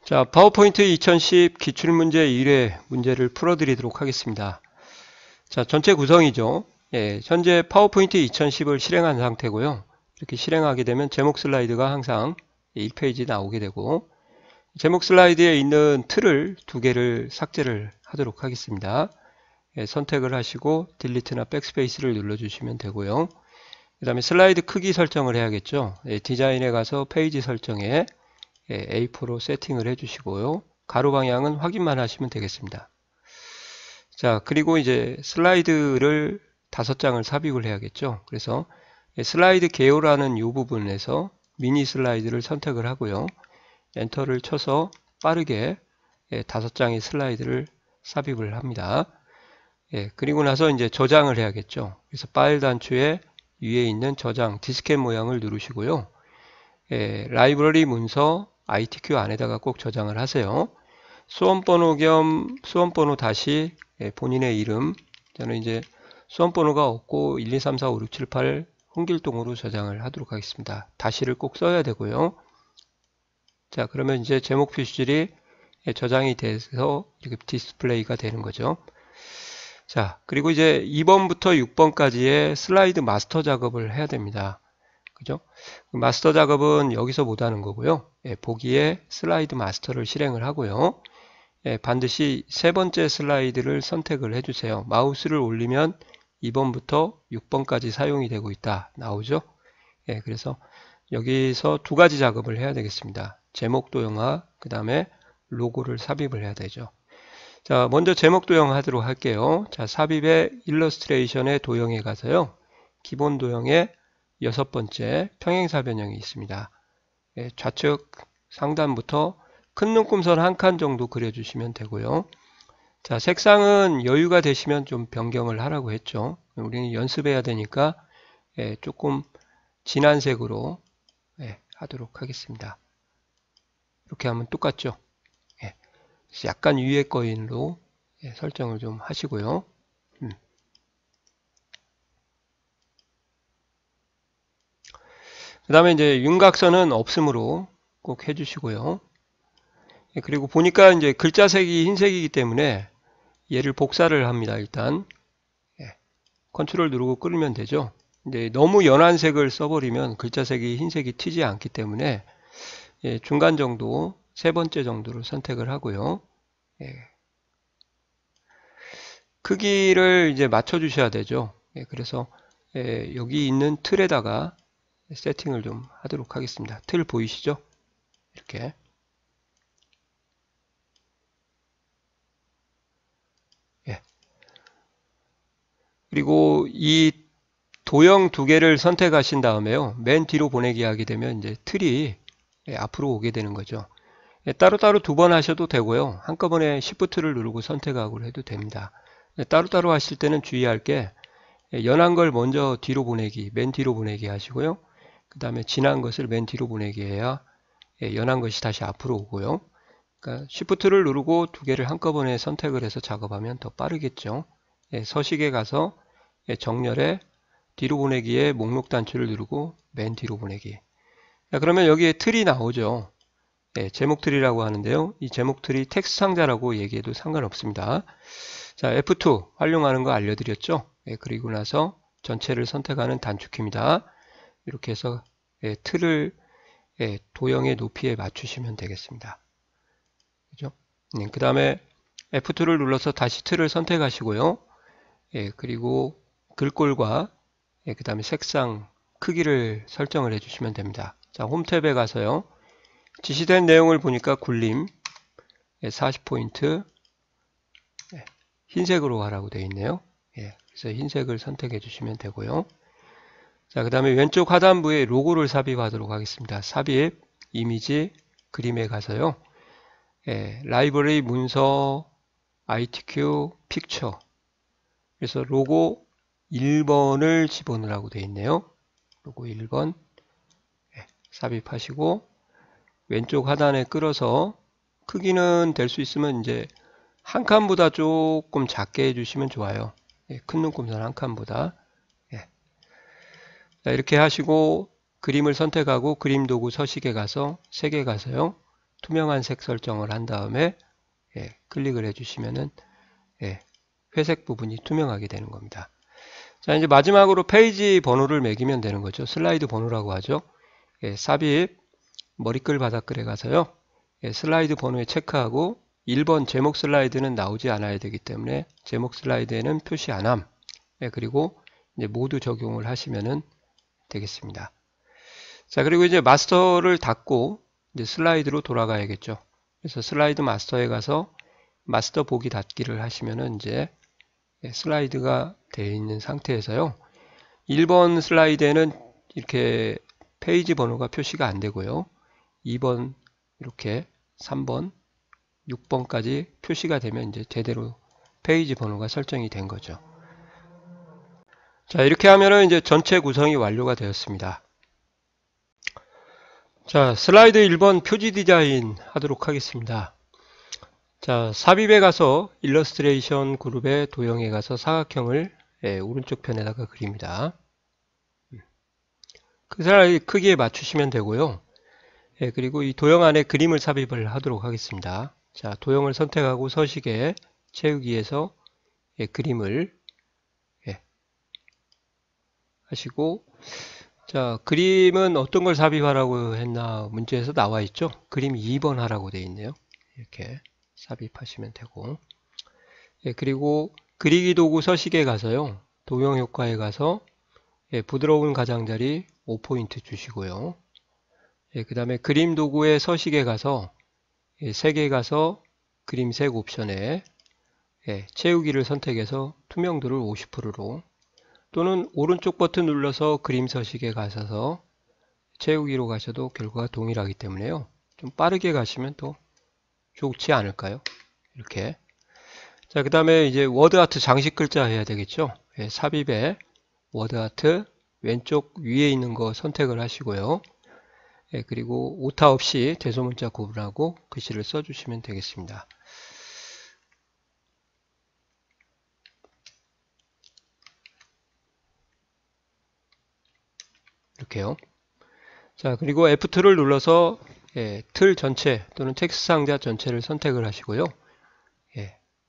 자, 파워포인트 2010 기출문제 1회 문제를 풀어드리도록 하겠습니다. 자, 전체 구성이죠. 예, 현재 파워포인트 2010을 실행한 상태고요. 이렇게 실행하게 되면 제목 슬라이드가 항상 1페이지 나오게 되고, 제목 슬라이드에 있는 틀을 두 개를 삭제를 하도록 하겠습니다. 예, 선택을 하시고 딜리트나 백스페이스를 눌러주시면 되고요. 그 다음에 슬라이드 크기 설정을 해야겠죠. 예, 디자인에 가서 페이지 설정에 A4로 세팅을 해주시고요. 가로 방향은 확인만 하시면 되겠습니다. 자, 그리고 이제 슬라이드를 5장을 삽입을 해야겠죠. 그래서 슬라이드 개요라는 이 부분에서 미니 슬라이드를 선택을 하고요. 엔터를 쳐서 빠르게 5장의 슬라이드를 삽입을 합니다. 그리고 나서 이제 저장을 해야겠죠. 그래서 파일 단추에 위에 있는 저장 디스켓 모양을 누르시고요. 라이브러리 문서 ITQ 안에다가 꼭 저장을 하세요. 수험번호 겸 수험번호 다시 본인의 이름, 저는 이제 수험번호가 없고 1, 2, 3, 4, 5, 6, 7, 8 홍길동으로 저장을 하도록 하겠습니다. 다시를 꼭 써야 되고요. 자, 그러면 이제 제목 표시줄이 저장이 돼서 이렇게 디스플레이가 되는 거죠. 자, 그리고 이제 2번부터 6번까지의 슬라이드 마스터 작업을 해야 됩니다. 그죠? 마스터 작업은 여기서 못하는 거고요. 보기에 슬라이드 마스터를 실행을 하고요. 반드시 세 번째 슬라이드를 선택을 해주세요. 마우스를 올리면 2번부터 6번까지 사용이 되고 있다 나오죠. 그래서 여기서 두 가지 작업을 해야 되겠습니다. 제목 도형화, 그 다음에 로고를 삽입을 해야 되죠. 자, 먼저 제목 도형 하도록 할게요. 자, 삽입의 일러스트레이션의 도형에 가서요. 기본 도형에 6번째 평행사 변형이 있습니다. 좌측 상단부터 큰 눈금선 한 칸 정도 그려주시면 되고요. 자, 색상은 여유가 되시면 좀 변경을 하라고 했죠. 우리는 연습해야 되니까 조금 진한 색으로 하도록 하겠습니다. 이렇게 하면 똑같죠. 약간 위에 거인으로 설정을 좀 하시고요. 그 다음에 이제 윤곽선은 없음으로 꼭 해주시고요. 그리고 보니까 이제 글자색이 흰색이기 때문에 얘를 복사를 합니다. 일단 컨트롤 누르고 끌면 되죠. 근데 너무 연한 색을 써버리면 글자색이 흰색이 튀지 않기 때문에 중간 정도, 세 번째 정도를 선택을 하고요. 크기를 이제 맞춰 주셔야 되죠. 그래서 여기 있는 틀에다가 세팅을 좀 하도록 하겠습니다. 틀 보이시죠? 이렇게. 그리고 이 도형 두 개를 선택하신 다음에요. 맨 뒤로 보내기 하게 되면 이제 틀이 앞으로 오게 되는 거죠. 따로따로 두 번 하셔도 되고요. 한꺼번에 Shift를 누르고 선택하고 해도 됩니다. 따로따로 하실 때는 주의할 게 연한 걸 먼저 뒤로 보내기, 맨 뒤로 보내기 하시고요. 그 다음에 진한 것을 맨 뒤로 보내기 해야 연한 것이 다시 앞으로 오고요. 그러니까 Shift를 누르고 두 개를 한꺼번에 선택을 해서 작업하면 더 빠르겠죠. 서식에 가서 정렬에 뒤로 보내기에 목록 단추를 누르고 맨 뒤로 보내기. 자, 그러면 여기에 틀이 나오죠. 제목 틀이라고 하는데요. 이 제목 틀이 텍스트 상자라고 얘기해도 상관없습니다. 자, F2 활용하는 거 알려드렸죠. 그리고 나서 전체를 선택하는 단축키입니다. 이렇게 해서 틀을 도형의 높이에 맞추시면 되겠습니다. 그죠? 그 다음에 F2를 눌러서 다시 틀을 선택하시고요. 그리고 글꼴과 그 다음에 색상 크기를 설정을 해주시면 됩니다. 자, 홈 탭에 가서요. 지시된 내용을 보니까 굴림 40포인트 흰색으로 하라고 되어 있네요. 그래서 흰색을 선택해 주시면 되고요. 자, 그 다음에 왼쪽 하단부에 로고를 삽입하도록 하겠습니다. 삽입, 이미지, 그림에 가서요. 라이브러리 문서, ITQ, 픽처. 그래서 로고 1번을 집어넣으라고 되어 있네요. 로고 1번 삽입하시고 왼쪽 하단에 끌어서 크기는 될 수 있으면 이제 한 칸보다 조금 작게 해주시면 좋아요. 큰 눈금선 한 칸보다. 자, 이렇게 하시고 그림을 선택하고 그림 도구 서식에 가서 색에 가서요. 투명한 색 설정을 한 다음에 클릭을 해주시면은 회색 부분이 투명하게 되는 겁니다. 자, 이제 마지막으로 페이지 번호를 매기면 되는 거죠. 슬라이드 번호라고 하죠. 삽입 머리글 바닥글에 가서요. 슬라이드 번호에 체크하고 1번 제목 슬라이드는 나오지 않아야 되기 때문에 제목 슬라이드에는 표시 안함. 그리고 이제 모두 적용을 하시면은 되겠습니다. 자, 그리고 이제 마스터를 닫고 이제 슬라이드로 돌아가야겠죠. 그래서 슬라이드 마스터에 가서 마스터 보기 닫기를 하시면은 이제 슬라이드가 되어 있는 상태에서요. 1번 슬라이드에는 이렇게 페이지 번호가 표시가 안 되고요. 2번 이렇게 3번 6번까지 표시가 되면 이제 제대로 페이지 번호가 설정이 된 거죠. 자, 이렇게 하면은 이제 전체 구성이 완료가 되었습니다. 자, 슬라이드 1번 표지 디자인 하도록 하겠습니다. 자, 삽입에 가서 일러스트레이션 그룹의 도형에 가서 사각형을 오른쪽 편에다가 그립니다. 그 슬라이드 크기에 맞추시면 되고요. 그리고 이 도형 안에 그림을 삽입을 하도록 하겠습니다. 자, 도형을 선택하고 서식에 채우기에서 그림을 하시고, 자, 그림은 어떤 걸 삽입하라고 했나 문제에서 나와 있죠. 그림 2번 하라고 되어 있네요. 이렇게 삽입하시면 되고, 그리고 그리기 도구 서식에 가서요. 도형 효과에 가서 부드러운 가장자리 5포인트 주시고요. 그 다음에 그림 도구의 서식에 가서 색에 가서 그림색 옵션에 채우기를 선택해서 투명도를 50%로 또는 오른쪽 버튼 눌러서 그림 서식에 가셔서 채우기로 가셔도 결과가 동일하기 때문에요. 좀 빠르게 가시면 또 좋지 않을까요? 이렇게. 자, 그 다음에 이제 워드 아트 장식 글자 해야 되겠죠? 삽입에 워드 아트 왼쪽 위에 있는 거 선택을 하시고요. 그리고 오타 없이 대소문자 구분하고 글씨를 써주시면 되겠습니다. 이렇게요. 자, 그리고 F2를 눌러서 틀 전체 또는 텍스트 상자 전체를 선택을 하시고요.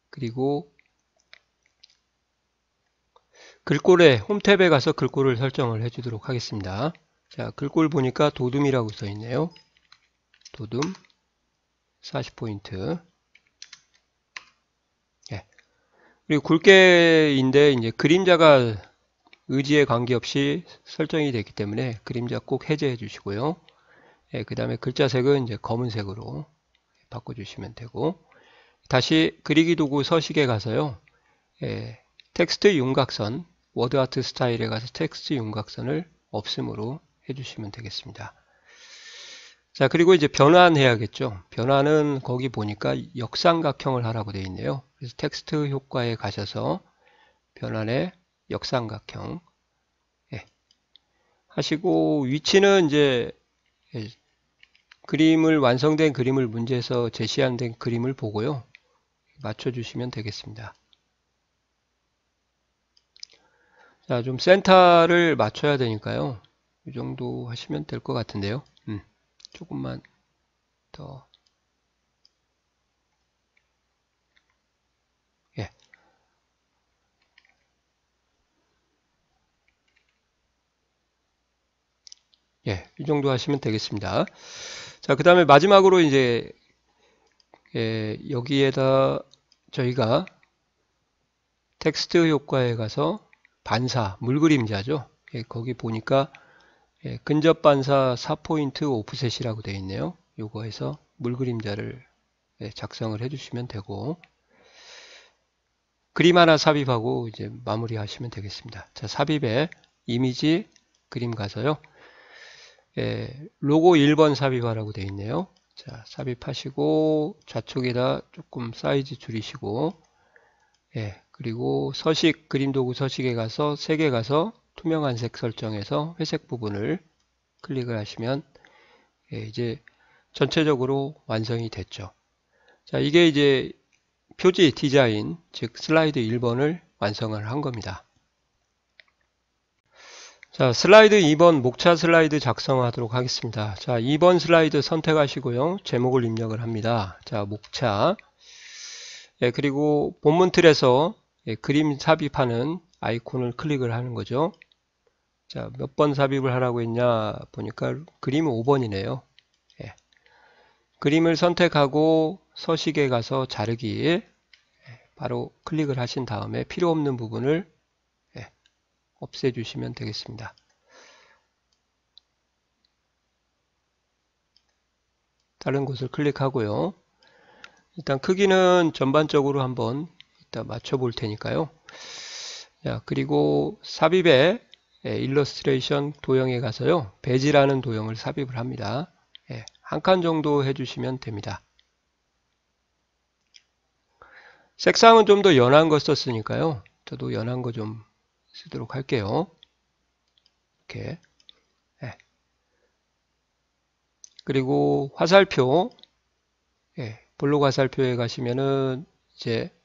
그리고 글꼴에 홈탭에 가서 글꼴을 설정을 해주도록 하겠습니다. 자, 글꼴 보니까 도둠이라고 써 있네요. 도둠 40포인트. 그리고 굵게인데 이제 그림자가 의지에 관계없이 설정이 됐기 때문에 그림자 꼭 해제해 주시고요. 그 다음에 글자색은 이제 검은색으로 바꿔주시면 되고, 다시 그리기 도구 서식에 가서요. 텍스트 윤곽선, 워드 아트 스타일에 가서 텍스트 윤곽선을 없음으로 해주시면 되겠습니다. 자, 그리고 이제 변환해야겠죠. 변환은 거기 보니까 역삼각형을 하라고 되어 있네요. 그래서 텍스트 효과에 가셔서 변환에 역삼각형 하시고, 위치는 이제 그림을 완성된 그림을 문제에서 제시한 된 그림을 보고요. 맞춰주시면 되겠습니다. 자, 좀 센터를 맞춰야 되니까요. 이 정도 하시면 될 것 같은데요. 조금만 더. 이 정도 하시면 되겠습니다. 자, 그 다음에 마지막으로 이제 여기에다 저희가 텍스트 효과에 가서 반사, 물그림자죠. 거기 보니까 근접 반사 4포인트 오프셋이라고 되어 있네요. 요거에서 물그림자를 작성을 해주시면 되고, 그림 하나 삽입하고 이제 마무리 하시면 되겠습니다. 자, 삽입에 이미지 그림 가서요. 로고 1번 삽입하라고 되어 있네요. 자, 삽입하시고 좌측에다 조금 사이즈 줄이시고, 그리고 서식, 그림 도구 서식에 가서 색에 가서 투명한 색 설정해서 회색 부분을 클릭을 하시면 이제 전체적으로 완성이 됐죠. 자, 이게 이제 표지 디자인, 즉 슬라이드 1번을 완성을 한 겁니다. 자, 슬라이드 2번 목차 슬라이드 작성하도록 하겠습니다. 자, 2번 슬라이드 선택하시고요. 제목을 입력을 합니다. 자, 목차. 예, 그리고 본문 틀에서 예, 그림 삽입하는 아이콘을 클릭을 하는 거죠. 자, 몇 번 삽입을 하라고 했냐 보니까 그림은 5번이네요. 예. 그림을 선택하고 서식에 가서 자르기 바로 클릭을 하신 다음에 필요 없는 부분을 없애주시면 되겠습니다. 다른 곳을 클릭하고요. 일단 크기는 전반적으로 한번 이따 맞춰 볼 테니까요. 자, 그리고 삽입에 일러스트레이션 도형에 가서요. 배지라는 도형을 삽입을 합니다. 한 칸 정도 해주시면 됩니다. 색상은 좀 더 연한 거 썼으니까요. 저도 연한 거 좀 쓰도록 할게요. 이렇게. 그리고 화살표, 블록 화살표에 가시면은 이제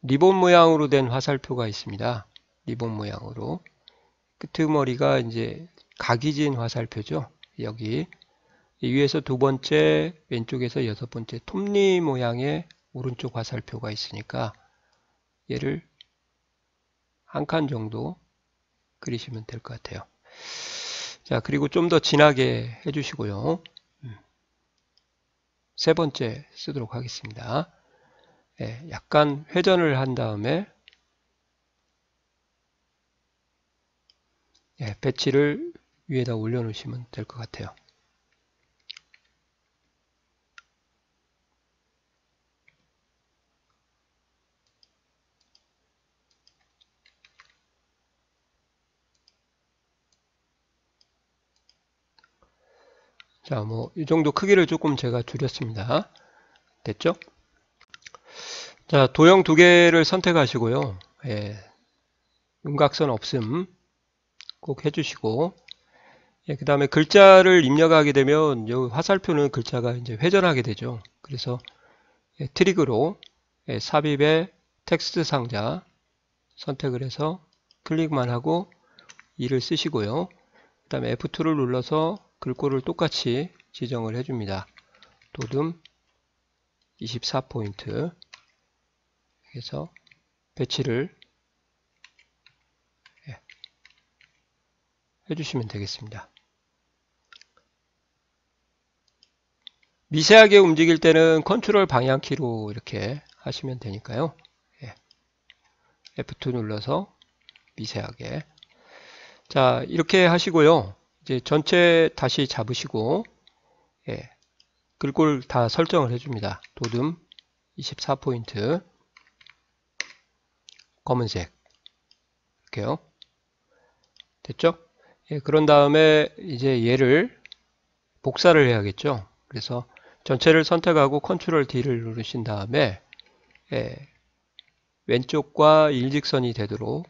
리본 모양으로 된 화살표가 있습니다. 리본 모양으로. 끄트머리가 이제 각이진 화살표죠. 여기. 위에서 두 번째, 왼쪽에서 여섯 번째 톱니 모양의 오른쪽 화살표가 있으니까 얘를 한 칸 정도 그리시면 될 것 같아요. 자, 그리고 좀 더 진하게 해주시고요. 세 번째 쓰도록 하겠습니다. 약간 회전을 한 다음에 배치를 위에다 올려놓으시면 될 것 같아요. 자, 뭐 이 정도 크기를 조금 제가 줄였습니다. 됐죠? 자, 도형 두 개를 선택하시고요. 윤곽선 없음 꼭 해주시고, 그 다음에 글자를 입력하게 되면 이 화살표는 글자가 이제 회전하게 되죠. 그래서 트릭으로 삽입의 텍스트 상자 선택을 해서 클릭만 하고 2를 쓰시고요. 그 다음에 F2를 눌러서 글꼴을 똑같이 지정을 해줍니다. 도듬 24포인트 해서 배치를 해주시면 되겠습니다. 미세하게 움직일 때는 컨트롤 방향키로 이렇게 하시면 되니까요. F2 눌러서 미세하게. 자, 이렇게 하시고요. 이제 전체 다시 잡으시고, 글꼴 다 설정을 해줍니다. 도듬 24포인트, 검은색. 이렇게요. 됐죠? 그런 다음에 이제 얘를 복사를 해야겠죠. 그래서 전체를 선택하고 컨트롤 D를 누르신 다음에 왼쪽과 일직선이 되도록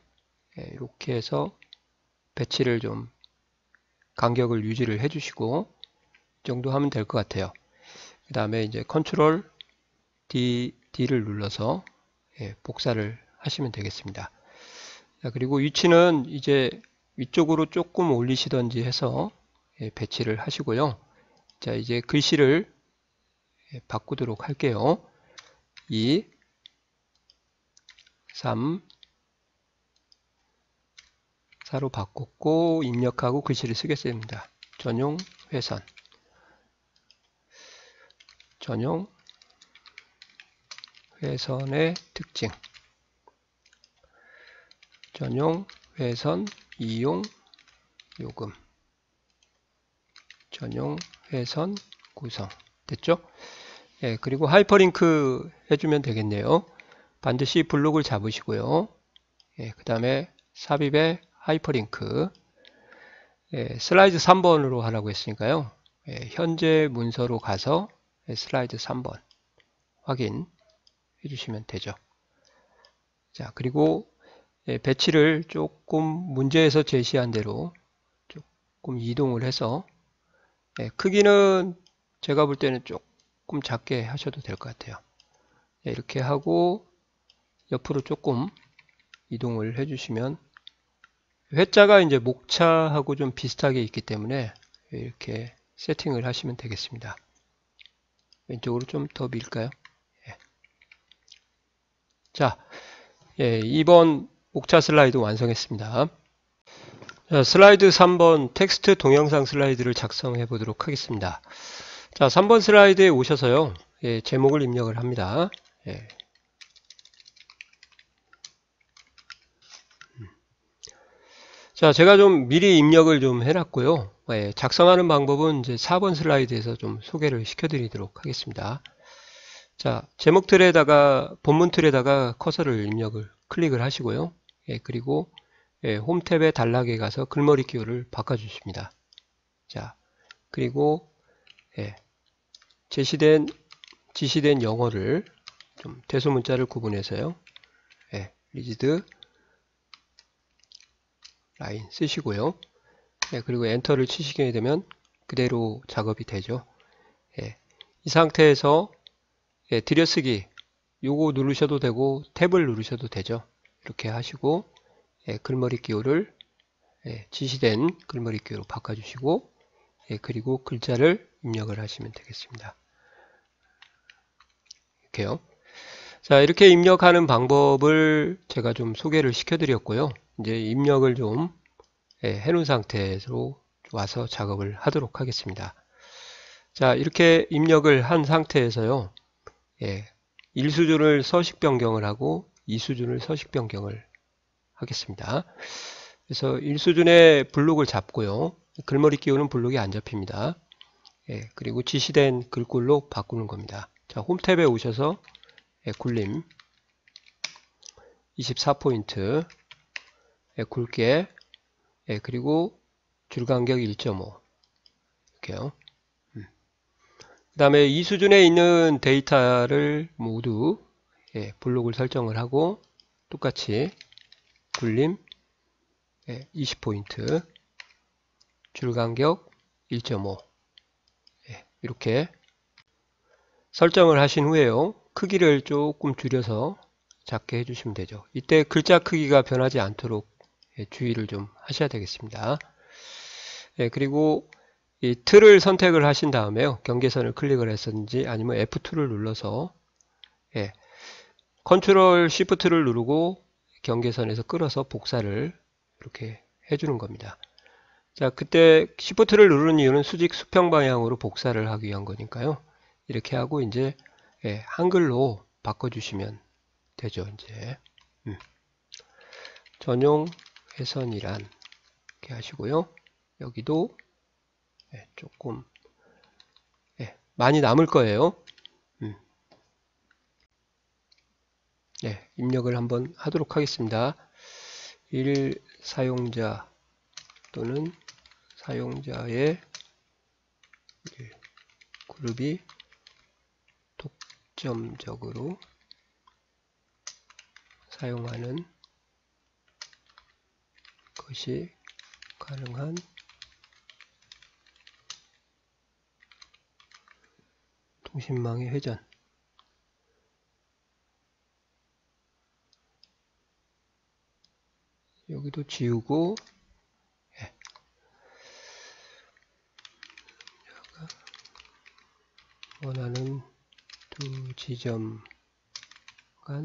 이렇게 해서 배치를 좀 간격을 유지를 해주시고 이 정도 하면 될 것 같아요. 그 다음에 이제 컨트롤 D를 눌러서 복사를 하시면 되겠습니다. 자, 그리고 위치는 이제 위쪽으로 조금 올리시던지 해서 배치를 하시고요. 자, 이제 글씨를 바꾸도록 할게요. 2, 3, 4로 바꿨고 입력하고 글씨를 쓰겠습니다. 전용 회선. 전용 회선의 특징. 전용 회선 이용 요금. 전용 회선 구성. 됐죠? 그리고 하이퍼링크 해주면 되겠네요. 반드시 블록을 잡으시고요. 그 다음에 삽입에 하이퍼링크. 슬라이드 3번으로 하라고 했으니까요. 현재 문서로 가서 슬라이드 3번 확인해 주시면 되죠. 자, 그리고 배치를 조금 문제에서 제시한 대로 조금 이동을 해서 크기는 제가 볼 때는 조금 작게 하셔도 될 것 같아요. 이렇게 하고 옆으로 조금 이동을 해주시면 회자가 이제 목차하고 좀 비슷하게 있기 때문에 이렇게 세팅을 하시면 되겠습니다. 왼쪽으로 좀 더 밀까요? 예. 자, 예, 2번 목차 슬라이드 완성했습니다. 자, 슬라이드 3번 텍스트 동영상 슬라이드를 작성해 보도록 하겠습니다. 자, 3번 슬라이드에 오셔서요. 예, 제목을 입력을 합니다. 예. 자, 제가 좀 미리 입력을 좀 해놨고요. 예, 작성하는 방법은 이제 4번 슬라이드에서 좀 소개를 시켜드리도록 하겠습니다. 자, 제목 틀에다가 본문 틀에다가 커서를 입력을 클릭을 하시고요. 예, 그리고 예, 홈 탭에 단락에 가서 글머리 기호를 바꿔주십니다. 자, 그리고 예, 지시된 영어를 좀 대소문자를 구분해서요. 예, 리지드 라인 쓰시고요. 예, 그리고 엔터를 치시게 되면 그대로 작업이 되죠. 예, 이 상태에서 예, 들여쓰기 요거 누르셔도 되고 탭을 누르셔도 되죠. 이렇게 하시고 예, 글머리 기호를 예, 지시된 글머리 기호로 바꿔주시고 예, 그리고 글자를 입력을 하시면 되겠습니다. 이렇게요. 자, 이렇게 입력하는 방법을 제가 좀 소개를 시켜드렸고요. 이제 입력을 좀 예, 해놓은 상태로 와서 작업을 하도록 하겠습니다. 자, 이렇게 입력을 한 상태에서요. 예, 1수준을 서식 변경을 하고 2수준을 서식 변경을 하겠습니다. 그래서 1수준의 블록을 잡고요. 글머리 끼우는 블록이 안 잡힙니다. 예, 그리고 지시된 글꼴로 바꾸는 겁니다. 자, 홈 탭에 오셔서 예, 굴림 24포인트 예, 굵게 예, 그리고 줄간격 1.5 이렇게요. 그 다음에 이 수준에 있는 데이터를 모두 예, 블록을 설정을 하고 똑같이 굴림 예, 20포인트 줄간격 1.5 예, 이렇게 설정을 하신 후에요. 크기를 조금 줄여서 작게 해주시면 되죠. 이때 글자 크기가 변하지 않도록 예, 주의를 좀 하셔야 되겠습니다. 예, 그리고 이 틀을 선택을 하신 다음에요. 경계선을 클릭을 했었는지 아니면 F2를 눌러서 예, 컨트롤 시프트를 누르고 경계선에서 끌어서 복사를 이렇게 해주는 겁니다. 자, 그때 시프트를 누르는 이유는 수직 수평 방향으로 복사를 하기 위한 거니까요. 이렇게 하고 이제 예, 한글로 바꿔주시면 되죠. 이제 전용 회선이란 이렇게 하시고요. 여기도 예, 조금 예, 많이 남을 거예요. 예, 입력을 한번 하도록 하겠습니다. 1 사용자 또는 사용자의 그룹이 독점적으로 사용하는 것이 가능한 통신망의 회전 여기도 지우고 예. 원하는 두 지점 간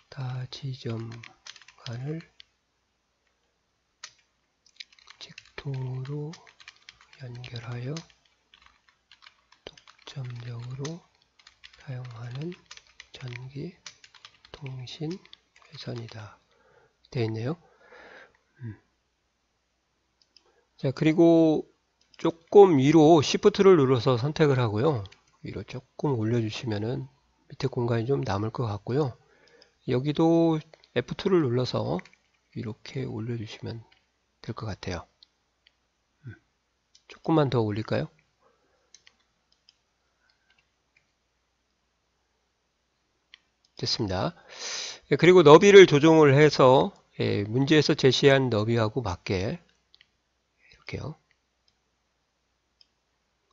다지점 간을 직통으로 연결하여 독점적으로 사용하는 전기 통신 회선이다. 되어 있네요. 자, 그리고 조금 위로 Shift를 눌러서 선택을 하고요. 위로 조금 올려주시면은 밑에 공간이 좀 남을 것 같고요. 여기도 F2를 눌러서 이렇게 올려주시면 될 것 같아요. 조금만 더 올릴까요? 됐습니다. 그리고 너비를 조정을 해서 문제에서 제시한 너비하고 맞게 이렇게요.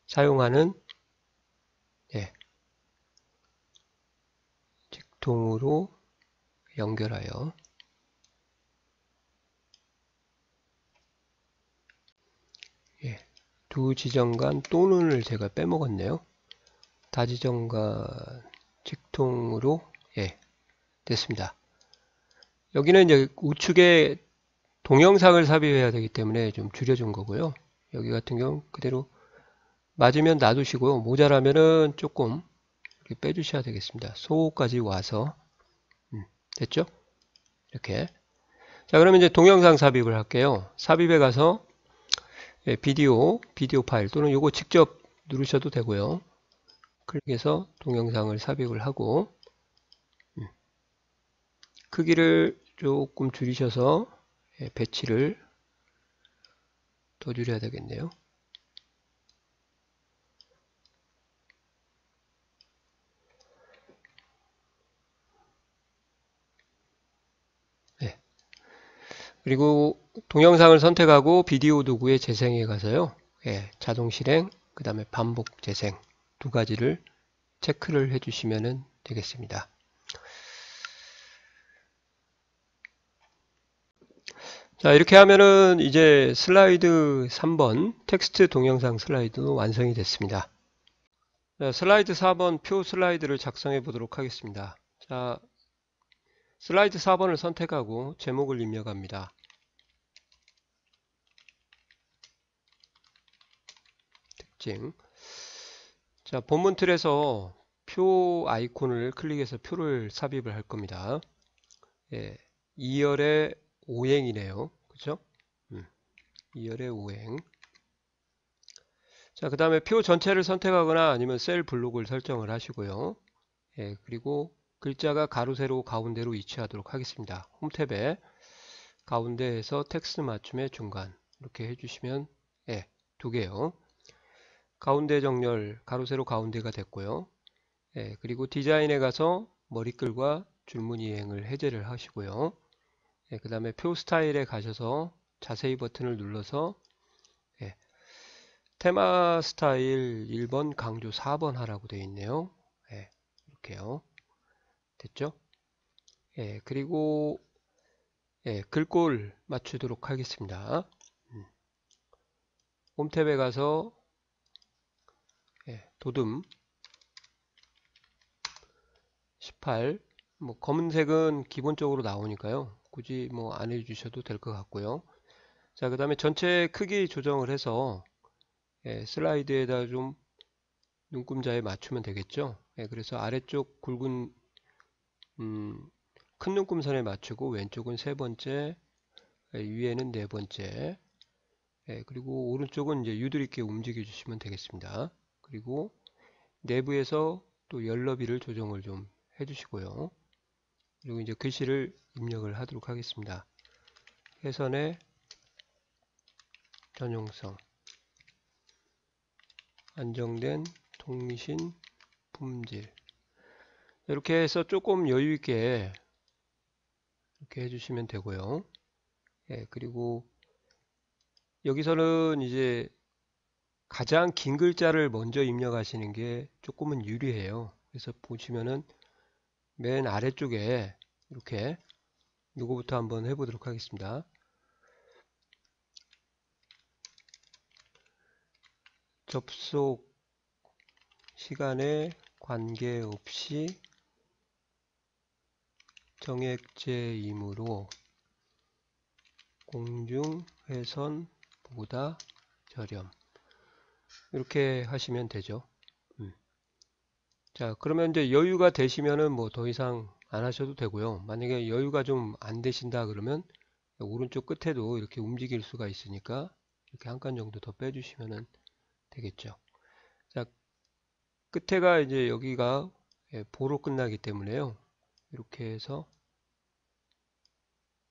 사용하는 직통으로 연결하여 두 지정간 또는을 제가 빼먹었네요. 다지정간 직통으로 예, 됐습니다. 여기는 이제 우측에 동영상을 삽입해야 되기 때문에 좀 줄여준 거고요. 여기 같은 경우 그대로 맞으면 놔두시고요. 모자라면은 조금 이렇게 빼주셔야 되겠습니다. 소까지 와서 됐죠? 이렇게. 자, 그러면 이제 동영상 삽입을 할게요. 삽입에 가서 비디오 파일 또는 요거 직접 누르셔도 되고요. 클릭해서 동영상을 삽입을 하고 크기를 조금 줄이셔서 배치를 더 줄여야 되겠네요. 네. 그리고 동영상을 선택하고 비디오 도구의 재생에 가서요. 자동 실행, 그 다음에 반복 재생 두 가지를 체크를 해주시면 되겠습니다. 자, 이렇게 하면은 이제 슬라이드 3번 텍스트 동영상 슬라이드도 완성이 됐습니다. 자, 슬라이드 4번 표 슬라이드를 작성해 보도록 하겠습니다. 자, 슬라이드 4번을 선택하고 제목을 입력합니다. 특징. 자, 본문 틀에서 표 아이콘을 클릭해서 표를 삽입을 할 겁니다. 2열의 오행이네요. 그죠? 2열의 오행. 자, 그 다음에 표 전체를 선택하거나 아니면 셀 블록을 설정을 하시고요. 그리고 글자가 가로, 세로, 가운데로 위치하도록 하겠습니다. 홈 탭에 가운데에서 텍스트 맞춤의 중간 이렇게 해주시면 두 개요. 가운데 정렬 가로, 세로, 가운데가 됐고요. 그리고 디자인에 가서 머리글과 줄무늬행을 해제를 하시고요. 그 다음에 표 스타일에 가셔서 자세히 버튼을 눌러서 테마 스타일 1번 강조 4번 하라고 되어 있네요. 이렇게요. 됐죠? 그리고 글꼴 맞추도록 하겠습니다. 홈 탭에 가서 도듬 18 뭐 검은색은 기본적으로 나오니까요. 굳이 뭐 안 해주셔도 될 것 같고요. 자, 그 다음에 전체 크기 조정을 해서 슬라이드에다 좀 눈금자에 맞추면 되겠죠. 그래서 아래쪽 굵은 큰 눈금선에 맞추고 왼쪽은 세 번째, 위에는 네 번째, 그리고 오른쪽은 이제 유도 있게 움직여 주시면 되겠습니다. 그리고 내부에서 또 열너비를 조정을 좀 해주시고요. 그리고 이제 글씨를 입력을 하도록 하겠습니다. 해선의 전용성, 안정된 통신 품질. 이렇게 해서 조금 여유 있게 이렇게 해주시면 되고요. 그리고 여기서는 이제 가장 긴 글자를 먼저 입력하시는 게 조금은 유리해요. 그래서 보시면은 맨 아래쪽에 이렇게 이거부터 한번 해보도록 하겠습니다. 접속 시간에 관계없이 정액제이므로 공중회선보다 저렴. 이렇게 하시면 되죠. 자, 그러면 이제 여유가 되시면은 뭐 더 이상 안 하셔도 되고요. 만약에 여유가 좀 안 되신다 그러면 오른쪽 끝에도 이렇게 움직일 수가 있으니까 이렇게 한 칸 정도 더 빼주시면 되겠죠. 자, 끝에가 이제 여기가 보로 끝나기 때문에요. 이렇게 해서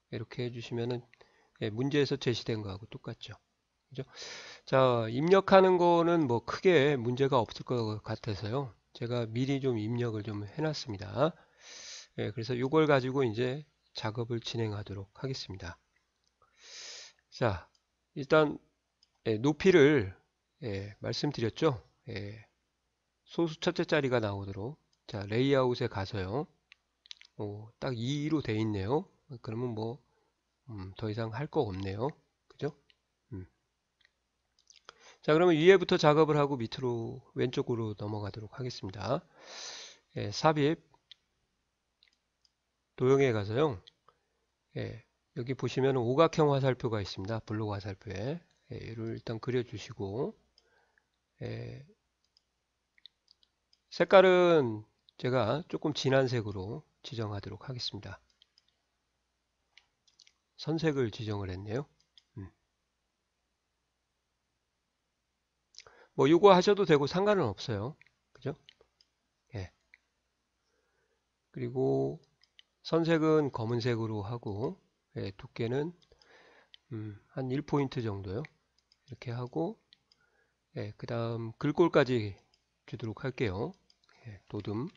이렇게 해주시면은 문제에서 제시된 거하고 똑같죠. 그죠? 자, 입력하는 거는 뭐 크게 문제가 없을 것 같아서요. 제가 미리 좀 입력을 좀 해놨습니다. 그래서 이걸 가지고 이제 작업을 진행하도록 하겠습니다. 자, 일단 높이를 말씀드렸죠. 소수 첫째 자리가 나오도록 자 레이아웃에 가서요. 딱 2로 돼 있네요. 그러면 뭐 더 이상 할 거 없네요. 그죠? 자, 그러면 위에부터 작업을 하고 밑으로 왼쪽으로 넘어가도록 하겠습니다. 예, 삽입 도형에 가서요. 예, 여기 보시면 오각형 화살표가 있습니다. 블록 화살표에 예, 이를 일단 그려주시고 예, 색깔은 제가 조금 진한 색으로 지정하도록 하겠습니다. 선색을 지정을 했네요. 뭐 이거 하셔도 되고 상관은 없어요. 그죠? 예. 그리고 선색은 검은색으로 하고 예, 두께는 한 1포인트 정도요. 이렇게 하고 예, 그 다음 글꼴까지 주도록 할게요. 예, 도듬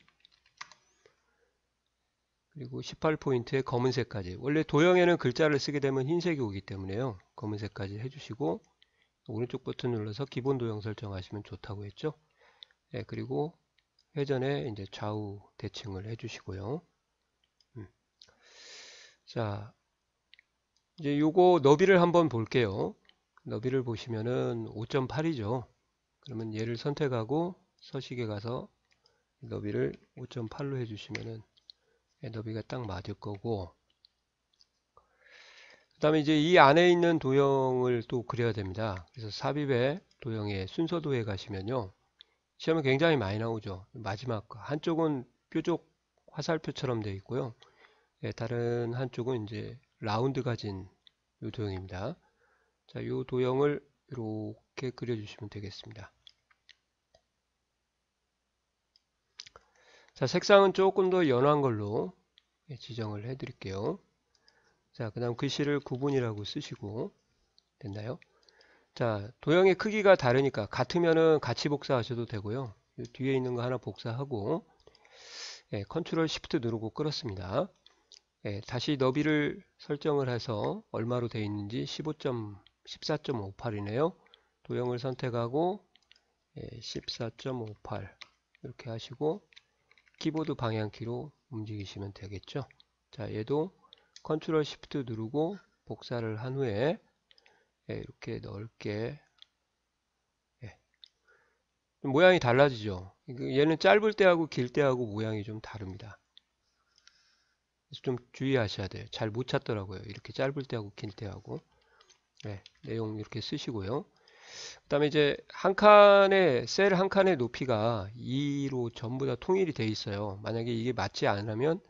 그리고 18포인트에 검은색까지. 원래 도형에는 글자를 쓰게 되면 흰색이 오기 때문에요. 검은색까지 해주시고 오른쪽 버튼 눌러서 기본 도형 설정하시면 좋다고 했죠. 예, 그리고 회전에 이제 좌우 대칭을 해주시고요. 자, 이제 요거 너비를 한번 볼게요. 너비를 보시면은 5.8이죠. 그러면 얘를 선택하고 서식에 가서 너비를 5.8로 해주시면은 너비가 딱 맞을 거고, 그 다음에 이제 이 안에 있는 도형을 또 그려야 됩니다. 그래서 삽입의 도형의 순서도에 가시면요. 시험에 굉장히 많이 나오죠. 마지막 거. 한쪽은 뾰족 화살표처럼 되어 있고요. 예, 다른 한쪽은 이제 라운드 가진 이 도형입니다. 자, 이 도형을 이렇게 그려주시면 되겠습니다. 자, 색상은 조금 더 연한 걸로 지정을 해 드릴게요. 자, 그 다음 글씨를 구분이라고 쓰시고 됐나요? 자, 도형의 크기가 다르니까 같으면은 같이 복사하셔도 되고요. 이 뒤에 있는 거 하나 복사하고 예, 컨트롤 시프트 누르고 끌었습니다. 예, 다시 너비를 설정을 해서 얼마로 되어 있는지 14.58이네요. 도형을 선택하고 14.58 이렇게 하시고 키보드 방향키로 움직이시면 되겠죠. 자, 얘도 컨트롤 시프트 누르고 복사를 한 후에 이렇게 넓게 모양이 달라지죠. 얘는 짧을 때하고 길 때하고 모양이 좀 다릅니다. 그래서 좀 주의하셔야 돼요. 잘 못 찾더라고요. 이렇게 짧을 때하고 길 때하고. 내용 이렇게 쓰시고요. 그 다음에 이제 한 칸에 셀 한 칸의 높이가 2로 전부 다 통일이 돼 있어요. 만약에 이게 맞지 않으면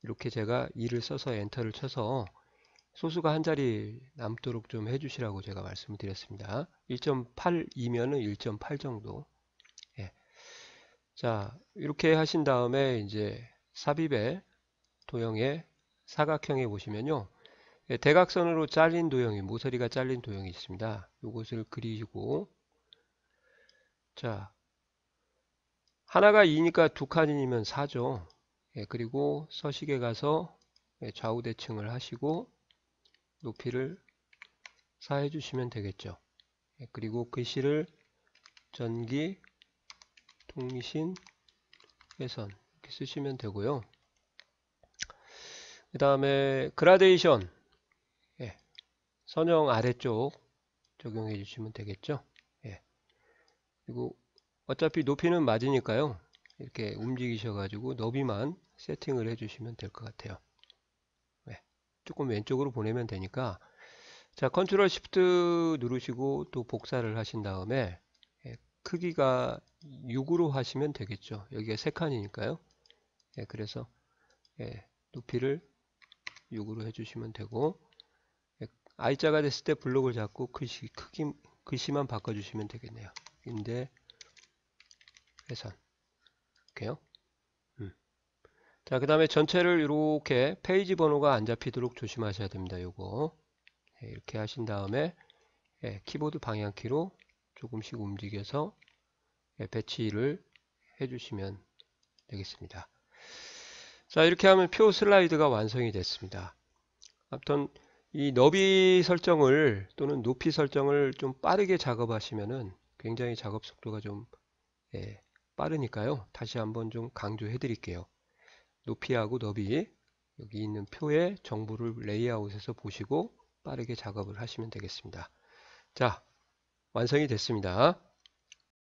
이렇게 제가 2를 써서 엔터를 쳐서 소수가 한 자리 남도록 좀 해주시라고 제가 말씀을 드렸습니다. 1.8이면은 1.8 정도. 예. 자, 이렇게 하신 다음에 이제 삽입의 도형의 사각형에 보시면요. 대각선으로 잘린 도형이, 모서리가 잘린 도형이 있습니다. 이것을 그리시고, 자, 하나가 2니까 두 칸이면 4죠. 그리고 서식에 가서 좌우 대칭을 하시고, 높이를 4 해주시면 되겠죠. 그리고 글씨를 전기, 통신, 회선 이렇게 쓰시면 되고요. 그 다음에 그라데이션, 선형 아래쪽 적용해 주시면 되겠죠. 그리고 어차피 높이는 맞으니까요. 이렇게 움직이셔 가지고 너비만 세팅을 해 주시면 될 것 같아요. 조금 왼쪽으로 보내면 되니까 자, 컨트롤 시프트 누르시고 또 복사를 하신 다음에 크기가 6으로 하시면 되겠죠. 여기가 3칸이니까요. 그래서 높이를 6으로 해주시면 되고 I자가 됐을 때 블록을 잡고 글씨만 바꿔주시면 되겠네요. 인대 회선 이렇게요. 자, 그 다음에 전체를 이렇게 페이지 번호가 안 잡히도록 조심하셔야 됩니다. 요거 이렇게 하신 다음에 키보드 방향키로 조금씩 움직여서 배치를 해주시면 되겠습니다. 자, 이렇게 하면 표 슬라이드가 완성이 됐습니다. 아무튼 이 너비 설정을 또는 높이 설정을 좀 빠르게 작업하시면은 굉장히 작업 속도가 좀 빠르니까요. 다시 한번 좀 강조해 드릴게요. 높이하고 너비 여기 있는 표의 정보를 레이아웃에서 보시고 빠르게 작업을 하시면 되겠습니다. 자, 완성이 됐습니다.